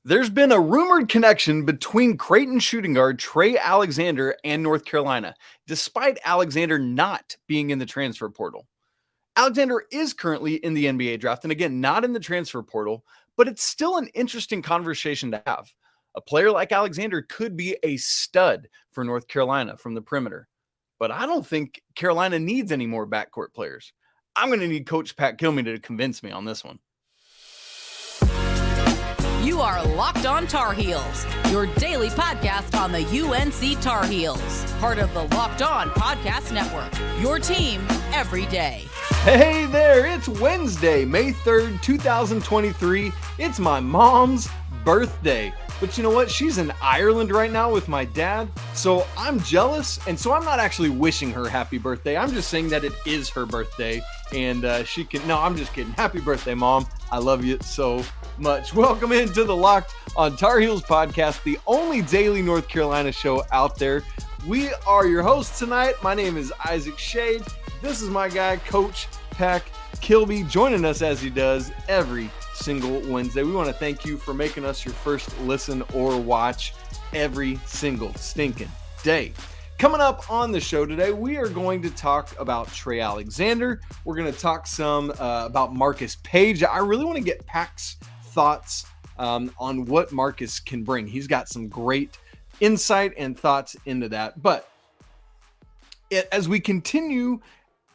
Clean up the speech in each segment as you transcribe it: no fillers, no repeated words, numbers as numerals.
There's been a rumored connection between Creighton shooting guard Trey Alexander and North Carolina, despite Alexander not being in the transfer portal. Alexander is currently in the NBA draft, and again, not in the transfer portal, but it's still an interesting conversation to have. A player like Alexander could be a stud for North Carolina from the perimeter, but I don't think Carolina needs any more backcourt players. I'm going to need Coach Pac Kilby to convince me on this one. You are Locked On Tar Heels, your daily podcast on the UNC Tar Heels, part of the Locked On Podcast Network, your team every day. Hey there, it's Wednesday, May 3rd, 2023. It's my mom's birthday. But you know what? She's in Ireland right now with my dad, so I'm jealous, and so I'm not actually wishing her happy birthday. I'm just saying that it is her birthday, and she can... No, I'm just kidding. Happy birthday, Mom. I love you so much. Welcome into the Locked on Tar Heels podcast, the only daily North Carolina show out there. We are your hosts tonight. My name is Isaac Shade. This is my guy, Coach Pac Kilby, joining us as he does every single Wednesday. We want to thank you for making us your first listen or watch every single stinking day. Coming up on the show today, we are going to talk about Trey Alexander. We're going to talk some about Marcus Pagie. I really want to get Pac's thoughts on what Marcus can bring. He's got some great insight and thoughts into that. But as we continue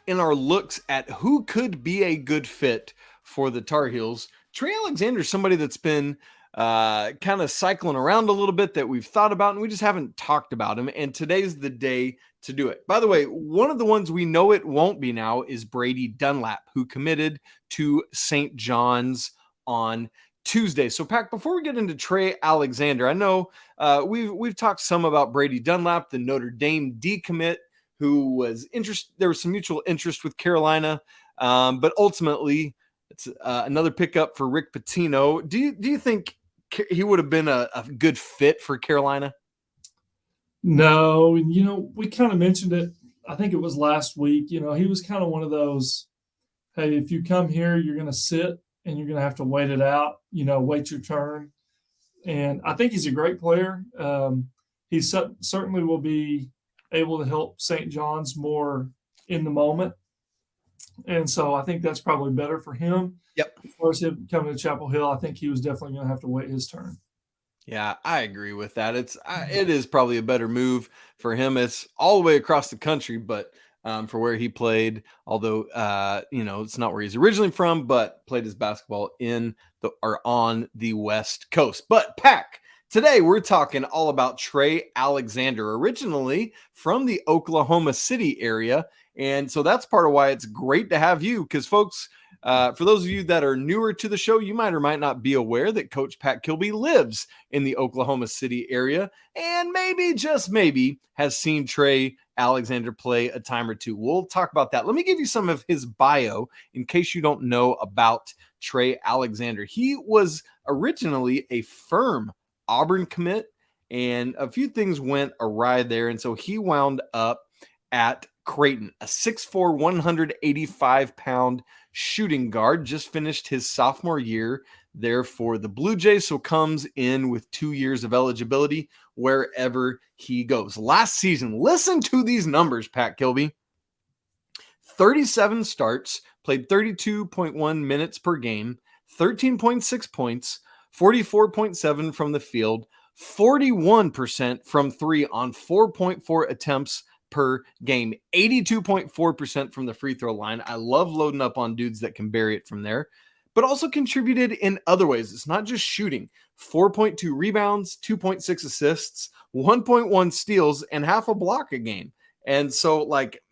in our looks at who could be a good fit for the Tar Heels, Trey Alexander is somebody that's been kind of cycling around a little bit that we've thought about, and we just haven't talked about him. And today's the day to do it. By the way, one of the ones we know it won't be now is Brady Dunlap, who committed to St. John's on Tuesday. So, Pac, before we get into Trey Alexander, I know we've talked some about Brady Dunlap, the Notre Dame decommit, who was interested. There was some mutual interest with Carolina, but ultimately it's another pickup for Rick Pitino. Do you think he would have been a good fit for Carolina? No, we kind of mentioned it. I think it was last week. He was kind of one of those, hey, if you come here, you're going to sit and you're going to have to wait it out, wait your turn. And I think he's a great player. He certainly will be able to help St. John's more in the moment. And so I think that's probably better for him. Yep. As far as him coming to Chapel Hill, I think he was definitely going to have to wait his turn. Yeah, I agree with that. It is probably a better move for him. It's all the way across the country, but for where he played, although it's not where he's originally from, but played his basketball on the West Coast. But Pac, today we're talking all about Trey Alexander, originally from the Oklahoma City area. And so that's part of why it's great to have you, because folks, for those of you that are newer to the show, you might or might not be aware that Coach Pac Kilby lives in the Oklahoma City area and maybe, just maybe, has seen Trey Alexander play a time or two. We'll talk about that. Let me give you some of his bio in case you don't know about Trey Alexander. He was originally a firm Auburn commit, and a few things went awry there, and so he wound up at Creighton, a 6'4", 185-pound shooting guard, just finished his sophomore year there for the Blue Jays, so comes in with 2 years of eligibility wherever he goes. Last season, listen to these numbers, Pac Kilby. 37 starts, played 32.1 minutes per game, 13.6 points, 44.7 from the field, 41% from three on 4.4 attempts per game, 82.4% from the free throw line. I love loading up on dudes that can bury it from there, but also contributed in other ways. It's not just shooting. 4.2 rebounds, 2.6 assists, 1.1 steals, and half a block a game. And so,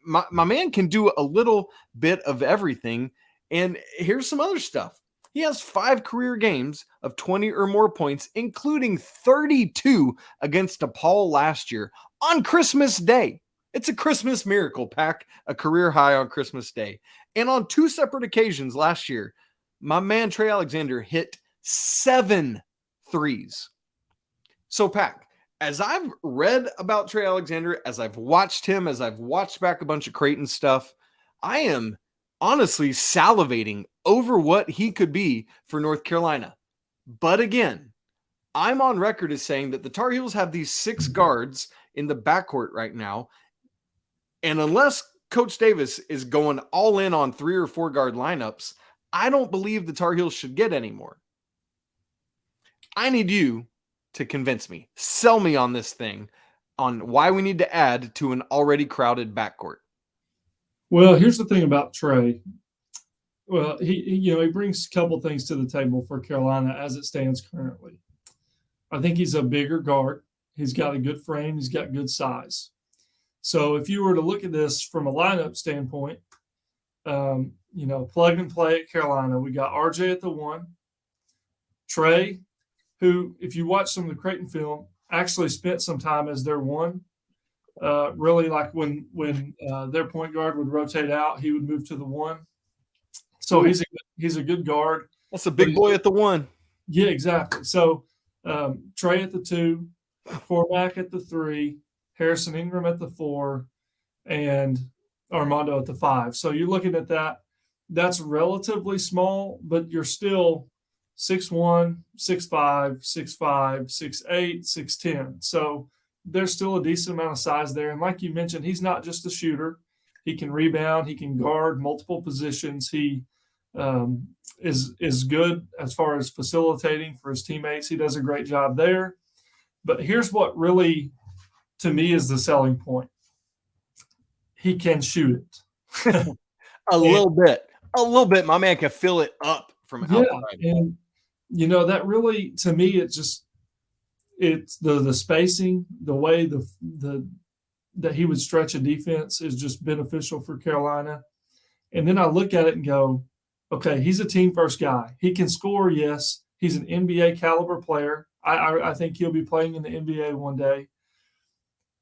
my man can do a little bit of everything. And here's some other stuff. He has 5 career games of 20 or more points, including 32 against DePaul last year on Christmas Day. It's a Christmas miracle, Pac, a career high on Christmas Day. And on 2 separate occasions last year, my man Trey Alexander hit 7 threes. So, Pac, as I've read about Trey Alexander, as I've watched him, as I've watched back a bunch of Creighton stuff, I am honestly salivating over what he could be for North Carolina. But again, I'm on record as saying that the Tar Heels have these 6 guards in the backcourt right now. And unless Coach Davis is going all in on 3 or 4 guard lineups, I don't believe the Tar Heels should get any more. I need you to convince me, sell me on this thing, on why we need to add to an already crowded backcourt. Well, here's the thing about Trey. Well, he brings a couple things to the table for Carolina as it stands currently. I think he's a bigger guard. He's got a good frame. He's got good size. So if you were to look at this from a lineup standpoint, plug and play at Carolina, we got RJ at the 1, Trey, who, if you watch some of the Creighton film, actually spent some time as their 1. Really, like when their point guard would rotate out, he would move to the 1. So he's a good guard. That's a big boy at the 1. Yeah, exactly. So Trey at the 2, Cormac at the 3, Harrison Ingram at the 4, and Armando at the 5. So you're looking at that. That's relatively small, but you're still 6'1", 6'5", 6'5", 6'8", 6'10". So there's still a decent amount of size there. And like you mentioned, he's not just a shooter. He can rebound. He can guard multiple positions. He is good as far as facilitating for his teammates. He does a great job there. But here's what really, to me, is the selling point. He can shoot it. A little bit. My man can fill it up from outside. And, that really, to me, it's the spacing, the way that he would stretch a defense is just beneficial for Carolina. And then I look at it and go, okay, he's a team-first guy. He can score, yes. He's an NBA caliber player. I think he'll be playing in the NBA one day.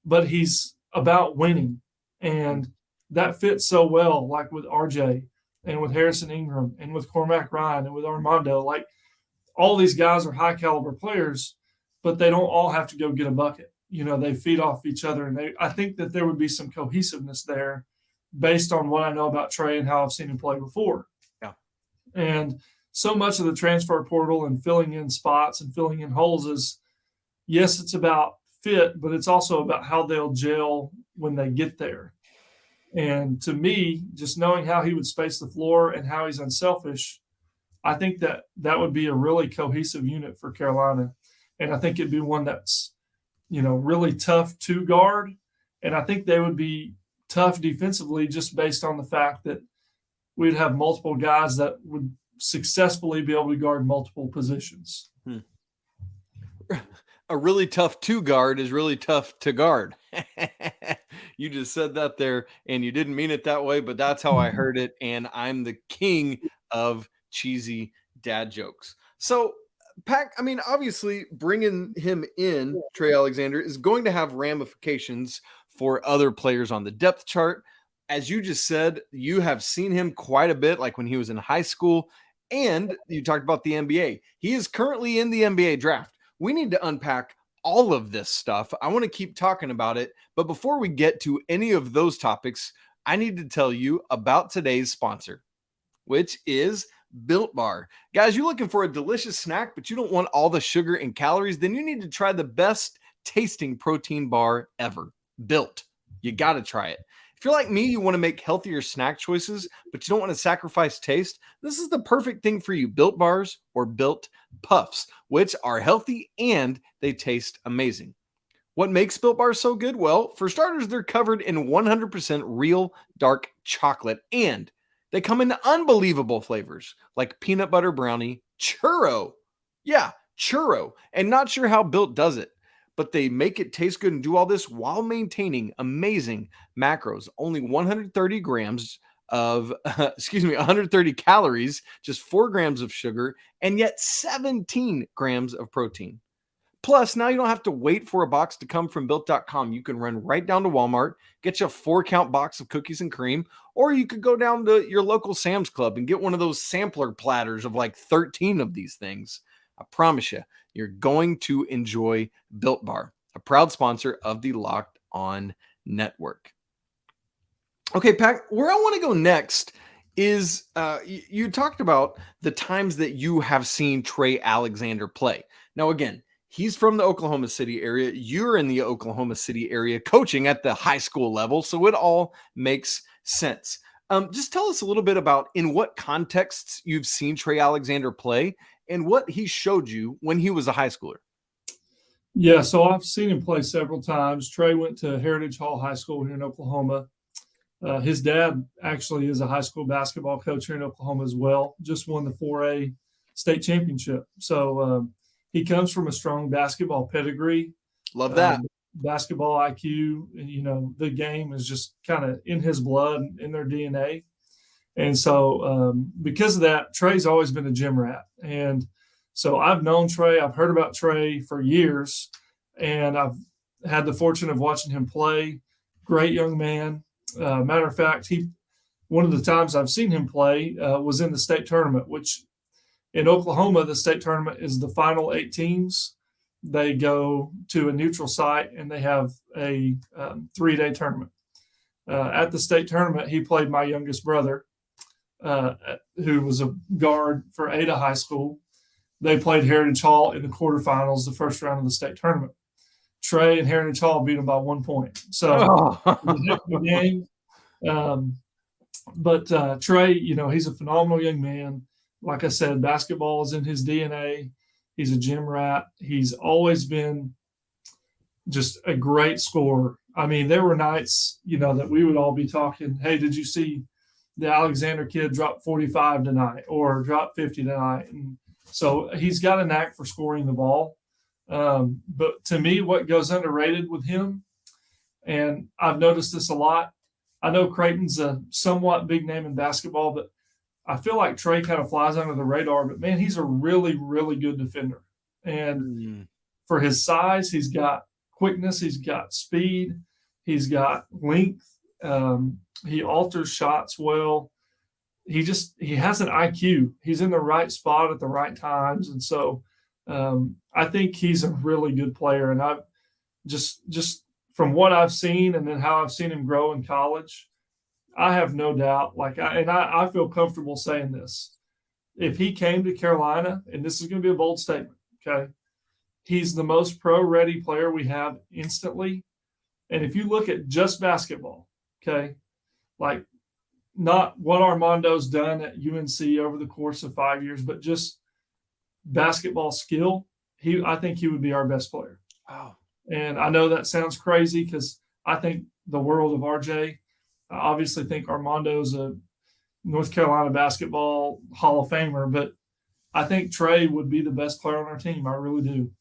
But he's about winning. And that fits so well, like with RJ and with Harrison Ingram and with Cormac Ryan and with Armando. Like, all these guys are high-caliber players, but they don't all have to go get a bucket. They feed off each other. And I think that there would be some cohesiveness there based on what I know about Trey and how I've seen him play before. Yeah. And so much of the transfer portal and filling in spots and filling in holes is, yes, it's about fit, but it's also about how they'll gel when they get there. And to me, just knowing how he would space the floor and how he's unselfish, I think that would be a really cohesive unit for Carolina. And I think it'd be one that's, really tough to guard. And I think they would be tough defensively just based on the fact that we'd have multiple guys that would successfully be able to guard multiple positions. A really tough to guard is really tough to guard. You just said that there, and you didn't mean it that way, but that's how I heard it. And I'm the king of cheesy dad jokes. So, obviously bringing him in, Trey Alexander, is going to have ramifications for other players on the depth chart. As you just said, you have seen him quite a bit, like when he was in high school, and you talked about the NBA. He is currently in the NBA draft. We need to unpack all of this stuff. I want to keep talking about it, but before we get to any of those topics, I need to tell you about today's sponsor, which is Built Bar. Guys, you're looking for a delicious snack, but you don't want all the sugar and calories, then you need to try the best tasting protein bar ever. Built. You got to try it. If you're like me, you want to make healthier snack choices, but you don't want to sacrifice taste, this is the perfect thing for you. Built Bars or Built Puffs, which are healthy and they taste amazing. What makes Built Bars so good? Well, for starters, they're covered in 100% real dark chocolate, and they come in unbelievable flavors like peanut butter brownie, churro. Yeah, churro. And not sure how Built does it, but they make it taste good and do all this while maintaining amazing macros. Only 130 grams of, 130 calories, just 4 grams of sugar, and yet 17 grams of protein. Plus, now you don't have to wait for a box to come from Built.com. You can run right down to Walmart, get you a 4-count box of cookies and cream, or you could go down to your local Sam's Club and get one of those sampler platters of like 13 of these things. I promise you, you're going to enjoy Built Bar, a proud sponsor of the Locked On Network. Okay, Pac, where I want to go next is you talked about the times that you have seen Trey Alexander play. Now, again, He's from the Oklahoma City area. You're in the Oklahoma City area coaching at the high school level. So it all makes sense. Just tell us a little bit about in what contexts you've seen Trey Alexander play and what he showed you when he was a high schooler. Yeah, so I've seen him play several times. Trey went to Heritage Hall High School here in Oklahoma. His dad actually is a high school basketball coach here in Oklahoma as well. Just won the 4A state championship. So he comes from a strong basketball pedigree. Love that. Basketball IQ, the game is just kind of in his blood, in their DNA. And so because of that, Trey's always been a gym rat. And so I've known Trey. I've heard about Trey for years, and I've had the fortune of watching him play. Great young man. Matter of fact, one of the times I've seen him play was in the state tournament, which in Oklahoma, the state tournament is the final 8 teams. They go to a neutral site, and they have a 3-day tournament. At the state tournament, he played my youngest brother, who was a guard for Ada High School. They played Heritage Hall in the quarterfinals, the first round of the state tournament. Trey and Heritage Hall beat him by 1 point. So it was a heck of a game. But Trey, he's a phenomenal young man. Like I said, basketball is in his DNA. He's a gym rat. He's always been just a great scorer. I mean, there were nights, that we would all be talking, hey, did you see the Alexander kid drop 45 tonight or drop 50 tonight? And so he's got a knack for scoring the ball. But to me, what goes underrated with him, and I've noticed this a lot, I know Creighton's a somewhat big name in basketball, but I feel like Trey kind of flies under the radar. But, man, he's a really, really good defender. And for his size, he's got quickness, he's got speed, he's got length. He alters shots well. He has an IQ. He's in the right spot at the right times. And so I think he's a really good player. And I've just from what I've seen and then how I've seen him grow in college, I have no doubt. I feel comfortable saying this. If he came to Carolina, and this is going to be a bold statement, okay, he's the most pro-ready player we have instantly. And if you look at just basketball, okay, like not what Armando's done at UNC over the course of 5 years, but just basketball skill, I think he would be our best player. Wow. And I know that sounds crazy because I think the world of RJ. I obviously think Armando's a North Carolina basketball Hall of Famer, but I think Trey would be the best player on our team. I really do.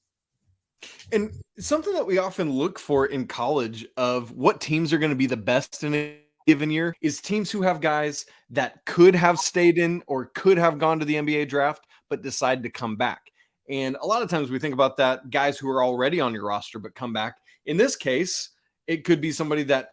And something that we often look for in college of what teams are going to be the best in a given year is teams who have guys that could have stayed in or could have gone to the NBA draft, but decide to come back. And a lot of times we think about that, guys who are already on your roster, but come back. In this case, it could be somebody that,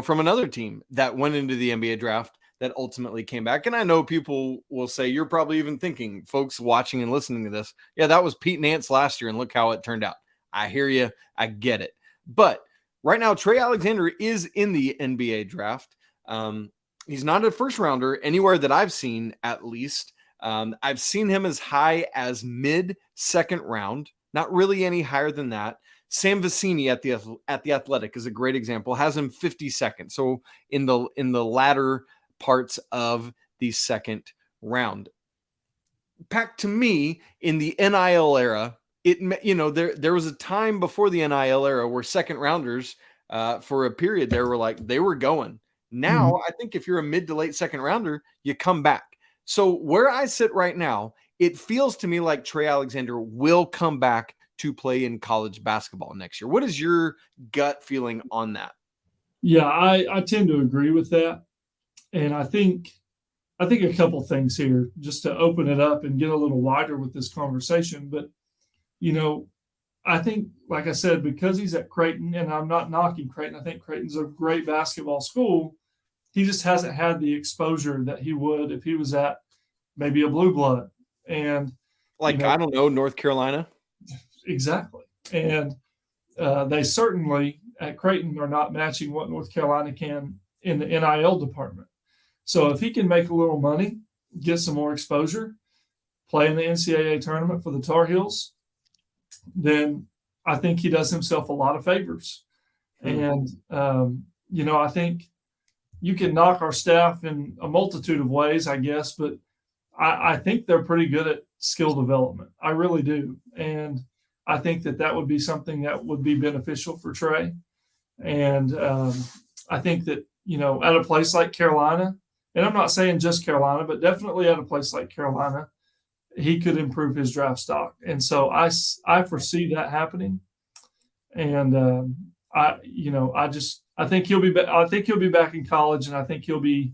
from another team that went into the NBA draft that ultimately came back. And I know people will say, you're probably even thinking, folks watching and listening to this, yeah, that was Pete Nance last year, and look how it turned out. I hear you. I get it. But right now, Trey Alexander is in the NBA draft. He's not a first rounder anywhere that I've seen, at least. I've seen him as high as mid-second round, not really any higher than that. Sam Vecini at the Athletic is a great example, has him 52nd. So in the latter parts of the second round. Pac, to me, in the NIL era, there was a time before the NIL era where second rounders for a period they were going. Now, I think if you're a mid to late second rounder, you come back. So where I sit right now, it feels to me like Trey Alexander will come back to play in college basketball next year. What is your gut feeling on that? Yeah, I tend to agree with that. And I think a couple things here just to open it up and get a little wider with this conversation. But, I think, like I said, because he's at Creighton, and I'm not knocking Creighton, I think Creighton's a great basketball school. He just hasn't had the exposure that he would if he was at maybe a blue blood. And I don't know, North Carolina. Exactly. And they certainly at Creighton are not matching what North Carolina can in the NIL department. So if he can make a little money, get some more exposure, play in the NCAA tournament for the Tar Heels, then I think he does himself a lot of favors. And, I think you can knock our staff in a multitude of ways, I guess, but I think they're pretty good at skill development. I really do. And I think that would be something that would be beneficial for Trey. And I think that, at a place like Carolina, and I'm not saying just Carolina, but definitely at a place like Carolina, he could improve his draft stock. And so I foresee that happening. And I think he'll be back in college, and I think he'll be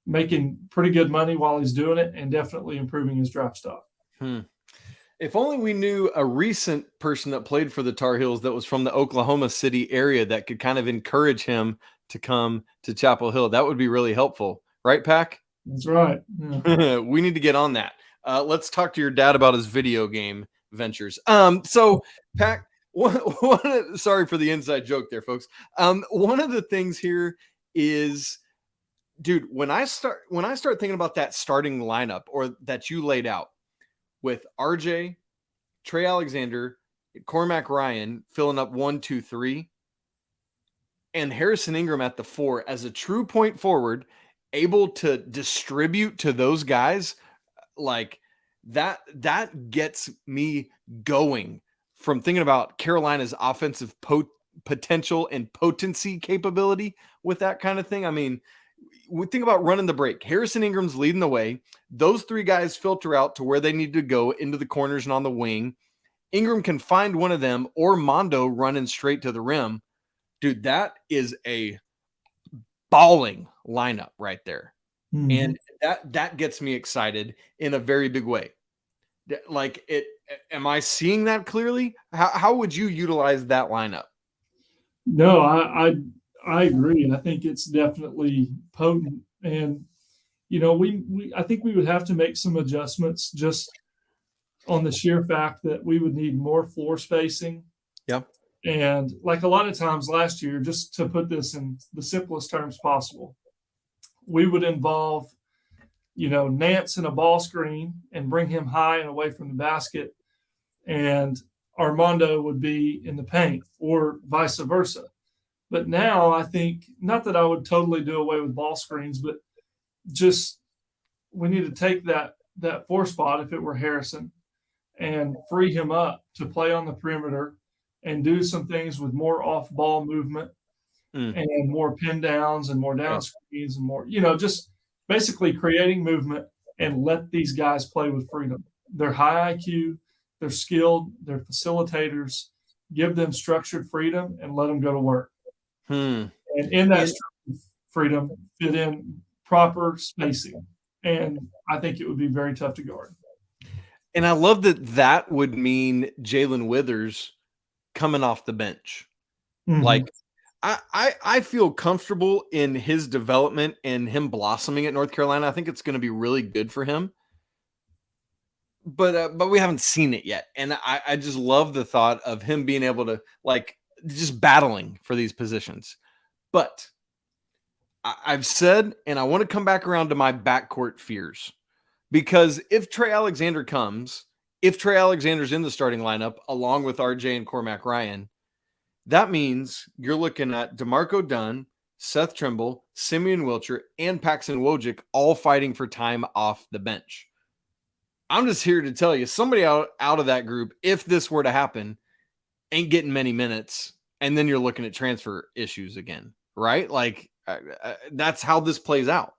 making pretty good money while he's doing it, and definitely improving his draft stock. If only we knew a recent person that played for the Tar Heels that was from the Oklahoma City area that could kind of encourage him to come to Chapel Hill. That would be really helpful. Right, Pac? That's right. Yeah. We need to get on that. Let's talk to your dad about his video game ventures. So, Pac, sorry for the inside joke there, folks. One of the things here is, dude, when I start thinking about that starting lineup or that you laid out with RJ, Trey Alexander, Cormac Ryan filling up 1, 2, 3, and Harrison Ingram at the 4 as a true point forward, able to distribute to those guys, like that gets me going from thinking about Carolina's offensive potential and potency capability with that kind of thing. I mean, we think about running the break. Harrison Ingram's leading the way. Those 3 guys filter out to where they need to go, into the corners and on the wing. Ingram can find one of them, or Mondo running straight to the rim. Dude, that is a balling lineup right there. And that gets me excited in a very big way. Like, am I seeing that clearly? How would you utilize that lineup? No, I agree. I think it's definitely potent. And, I think we would have to make some adjustments just on the sheer fact that we would need more floor spacing. Yep. And like a lot of times last year, just to put this in the simplest terms possible, we would involve, Nance in a ball screen and bring him high and away from the basket. And Armando would be in the paint, or vice versa. But now I think, not that I would totally do away with ball screens, but just we need to take that 4 spot, if it were Harrison, and free him up to play on the perimeter and do some things with more off-ball movement and more pin downs and more down screens and more, just basically creating movement and let these guys play with freedom. They're high IQ, they're skilled, they're facilitators. Give them structured freedom and let them go to work. And in that freedom, fit in proper spacing. And I think it would be very tough to guard. And I love that would mean Jalen Withers coming off the bench. Like, I feel comfortable in his development and him blossoming at North Carolina. I think it's going to be really good for him. But we haven't seen it yet. And I just love the thought of him being able to, like, just battling for these positions. But I've said, and I want to come back around to my backcourt fears, because if Trey Alexander's in the starting lineup along with RJ and Cormac Ryan, that means you're looking at DeMarco Dunn, Seth Trimble, Simeon Wilcher, and Paxson Wojcik all fighting for time off the bench. I'm just here to tell you, somebody out of that group, if this were to happen, ain't getting many minutes, and then you're looking at transfer issues again, right? Like, that's how this plays out.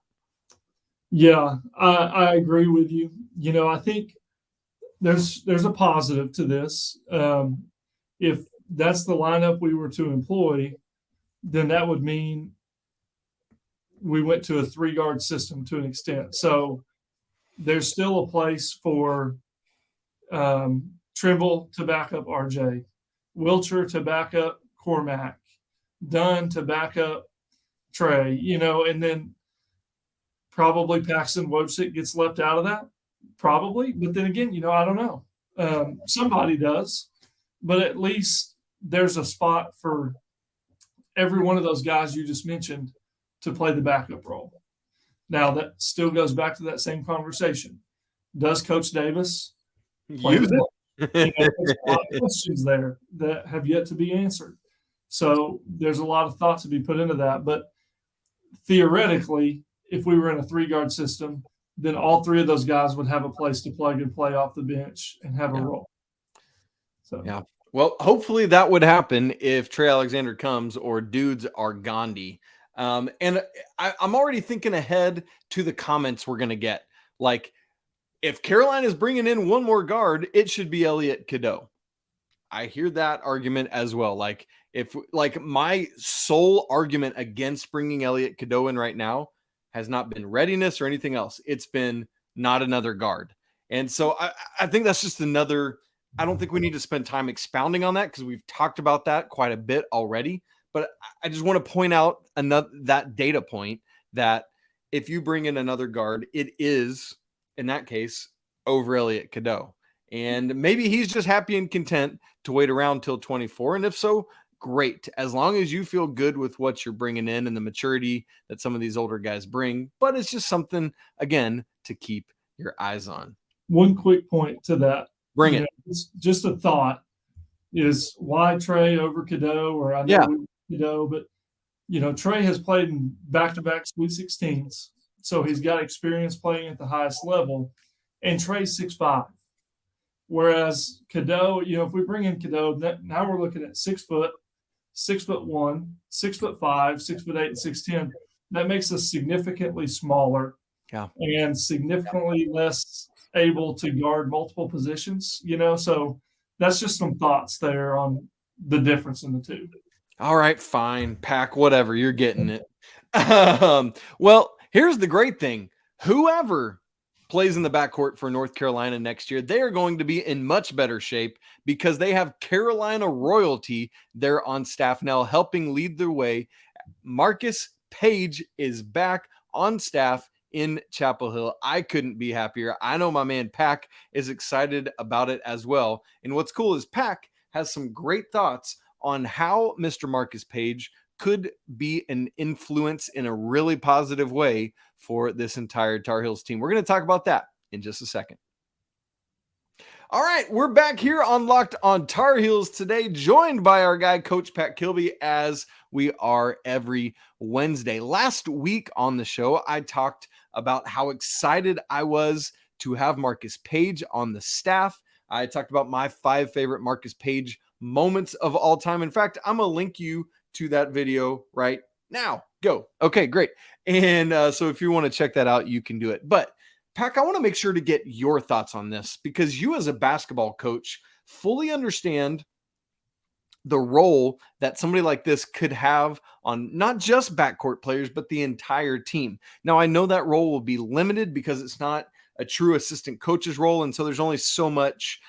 Yeah, I agree with you. I think there's a positive to this. If that's the lineup we were to employ, then that would mean we went to a 3-guard system to an extent. So there's still a place for Trimble to back up RJ, Wilcher to back up Cormac, Dunn to back up Trey, and then probably Paxson Wojcik gets left out of that, probably. But then again, I don't know. Somebody does, but at least there's a spot for every one of those guys you just mentioned to play the backup role. Now, that still goes back to that same conversation. Does Coach Davis play the bench? There's a lot of questions there that have yet to be answered. So there's a lot of thought to be put into that. But theoretically, if we were in a 3-guard system, then all 3 of those guys would have a place to plug and play off the bench and have a role. So yeah. Well, hopefully that would happen if Trey Alexander comes or dudes are Gandhi. And I'm already thinking ahead to the comments we're going to get. Like, if Carolina is bringing in one more guard, it should be Elliot Cadeau. I hear that argument as well. Like, my sole argument against bringing Elliot Cadeau in right now has not been readiness or anything else. It's been not another guard. And so I think that's just another, I don't think we need to spend time expounding on that because we've talked about that quite a bit already. But I just want to point out that data point that if you bring in another guard, it is, in that case, over Elliot Cadeau. And maybe he's just happy and content to wait around till 24. And if so, great. As long as you feel good with what you're bringing in and the maturity that some of these older guys bring. But it's just something, again, to keep your eyes on. One quick point to that. Bring it. Just a thought is why Trey over Cadeau, or I know Cadeau, but Trey has played in back-to-back Sweet 16s, so he's got experience playing at the highest level, and Trey's 6'5". Whereas Cadeau, if we bring in Cadeau, now we're looking at 6 foot, 6'1", 6'5", 6'8", and 6'10". That makes us significantly smaller, and significantly less able to guard multiple positions. So that's just some thoughts there on the difference in the two. All right, fine, Pac, whatever, you're getting it. Well, here's the great thing: whoever plays in the backcourt for North Carolina next year, they are going to be in much better shape because they have Carolina royalty there on staff now helping lead their way. Marcus Pagie is back on staff in Chapel Hill. I couldn't be happier. I know my man Pac is excited about it as well. And what's cool is Pac has some great thoughts on how Mr. Marcus Pagie could be an influence in a really positive way for this entire Tar Heels team. We're going to talk about that in just a second. All right, we're back here on Locked on Tar Heels today, joined by our guy, Coach Pac Kilby, as we are every Wednesday. Last week on the show, I talked about how excited I was to have Marcus Pagie on the staff. I talked about my 5 favorite Marcus Pagie moments of all time. In fact, I'm going to link you to that video right now. Go. Okay, great. And so if you want to check that out, you can do it. But Pac, I want to make sure to get your thoughts on this because you as a basketball coach fully understand the role that somebody like this could have on not just backcourt players, but the entire team. Now, I know that role will be limited because it's not a true assistant coach's role. And so there's only so much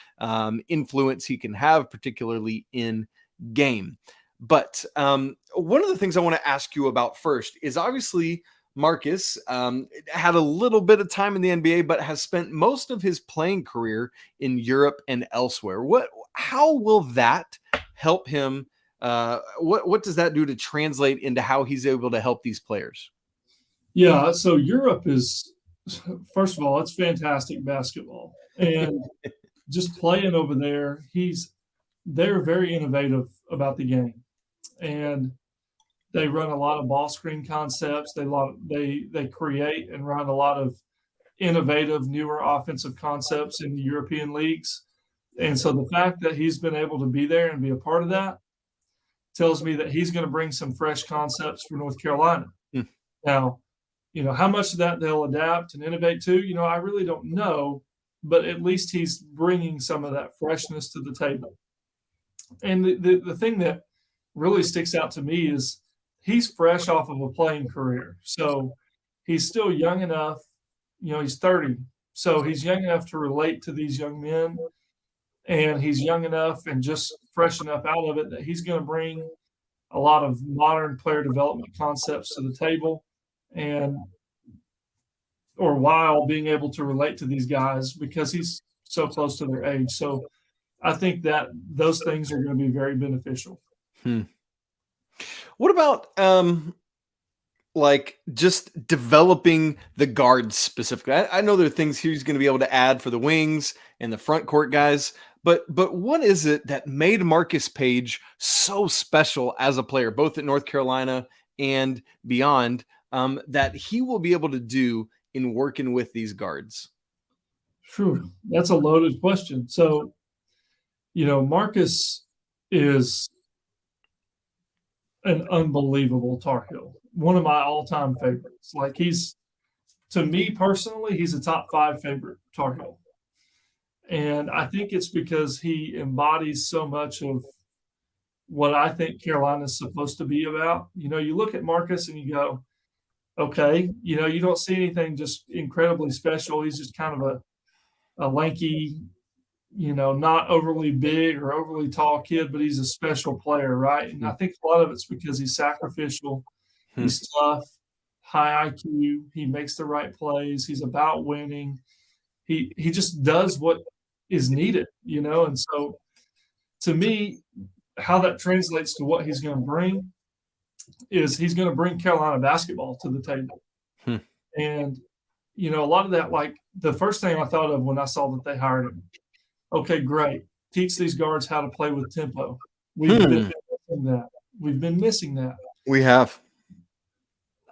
influence he can have, particularly in game. But one of the things I want to ask you about first is obviously Marcus had a little bit of time in the NBA, but has spent most of his playing career in Europe and elsewhere. How will that help him? What does that do to translate into how he's able to help these players? Yeah, so Europe is, first of all, it's fantastic basketball. And just playing over there, they're very innovative about the game. And they run a lot of ball screen concepts. They create and run a lot of innovative, newer offensive concepts in the European leagues. And so the fact that he's been able to be there and be a part of that tells me that he's going to bring some fresh concepts for North Carolina. Now, how much of that they'll adapt and innovate to, I really don't know, but at least he's bringing some of that freshness to the table. And the thing that really sticks out to me is he's fresh off of a playing career. So he's still young enough, he's 30. So he's young enough to relate to these young men. And he's young enough and just fresh enough out of it that he's going to bring a lot of modern player development concepts to the table while being able to relate to these guys because he's so close to their age. So I think that those things are going to be very beneficial. What about just developing the guards specifically? I know there are things he's going to be able to add for the wings and the front court guys, But what is it that made Marcus Paige so special as a player, both at North Carolina and beyond, that he will be able to do in working with these guards? True. That's a loaded question. So, Marcus is an unbelievable Tar Heel. One of my all-time favorites. Like, to me personally, he's a top 5 favorite Tar Heel. And I think it's because he embodies so much of what I think Carolina's supposed to be about. You look at Marcus and you go, okay, you don't see anything just incredibly special. He's just kind of a lanky, not overly big or overly tall kid, but he's a special player, right? And I think a lot of it's because he's sacrificial, he's tough, high IQ, he makes the right plays, he's about winning. He just does what is needed, and so to me, how that translates to what he's going to bring is he's going to bring Carolina basketball to the table. And, a lot of that, like the first thing I thought of when I saw that they hired him, okay, great. Teach these guards how to play with tempo. We've been missing that. We've been missing that. We have.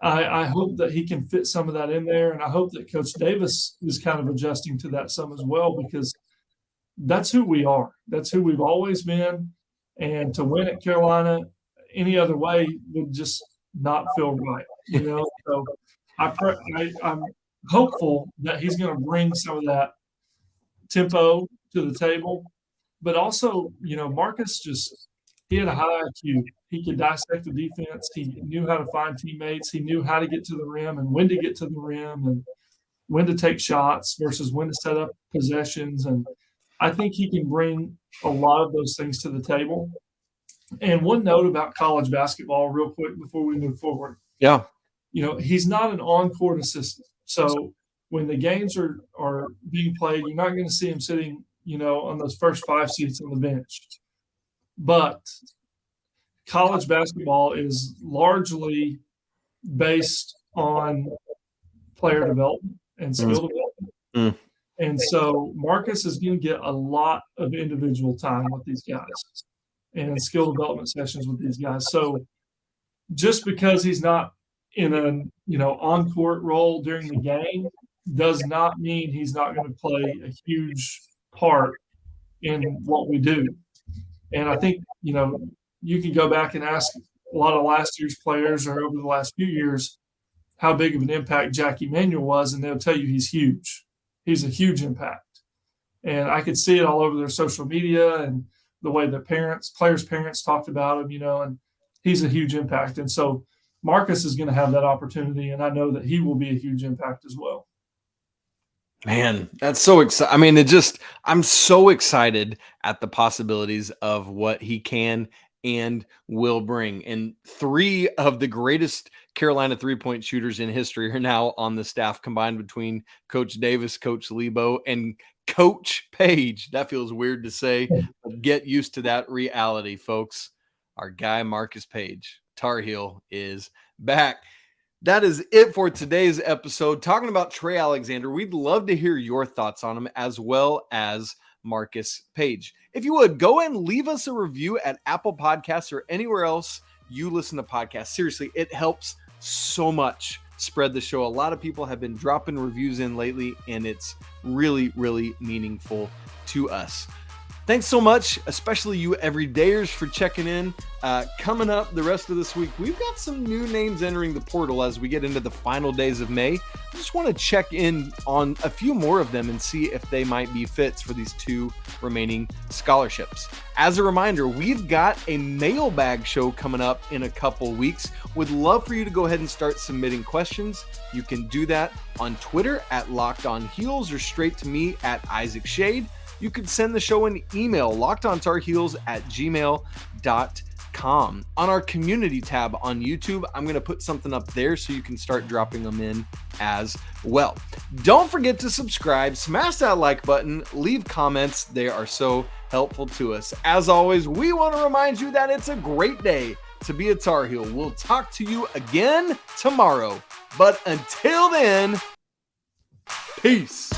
I hope that he can fit some of that in there, and I hope that Coach Davis is kind of adjusting to that some as well, because that's who we are. That's who we've always been. And to win at Carolina any other way would just not feel right, So I'm hopeful that he's going to bring some of that tempo to the table. But also, Marcus he had a high IQ. He could dissect the defense. He knew how to find teammates. He knew how to get to the rim and when to get to the rim and when to take shots versus when to set up possessions. And I think he can bring a lot of those things to the table. And one note about college basketball real quick before we move forward. Yeah. He's not an on-court assistant. So when the games are being played, you're not going to see him sitting, on those first 5 seats on the bench. But college basketball is largely based on player development and skill development. And so Marcus is going to get a lot of individual time with these guys and skill development sessions with these guys. So just because he's not in an on-court role during the game does not mean he's not going to play a huge part in what we do. And I think, you can go back and ask a lot of last year's players or over the last few years how big of an impact Jack Emanuel was, and they'll tell you he's huge. He's a huge impact. And I could see it all over their social media and the way the players' parents talked about him, and he's a huge impact. And so Marcus is going to have that opportunity, and I know that he will be a huge impact as well. Man, that's so exciting. I mean, I'm so excited at the possibilities of what he can and will bring. And 3 of the greatest Carolina three-point shooters in history are now on the staff, combined between Coach Davis, Coach Lebo, and Coach Paige. That feels weird to say, but get used to that reality, folks. Our guy, Marcus Paige, Tar Heel, is back. That is it for today's episode. Talking about Trey Alexander, we'd love to hear your thoughts on him as well as Marcus Paige. If you would, go and leave us a review at Apple Podcasts or anywhere else you listen to podcasts. Seriously, it helps so much spread the show. A lot of people have been dropping reviews in lately, and it's really, really meaningful to us. Thanks so much, especially you everydayers, for checking in. Coming up the rest of this week, we've got some new names entering the portal as we get into the final days of May. I just want to check in on a few more of them and see if they might be fits for these 2 remaining scholarships. As a reminder, we've got a mailbag show coming up in a couple weeks. Would love for you to go ahead and start submitting questions. You can do that on Twitter at LockedOnHeels or straight to me at Isaac Shade. You could send the show an email, lockedontarheels@gmail.com. On our community tab on YouTube, I'm going to put something up there so you can start dropping them in as well. Don't forget to subscribe, smash that like button, leave comments. They are so helpful to us. As always, we want to remind you that it's a great day to be a Tar Heel. We'll talk to you again tomorrow. But until then, peace.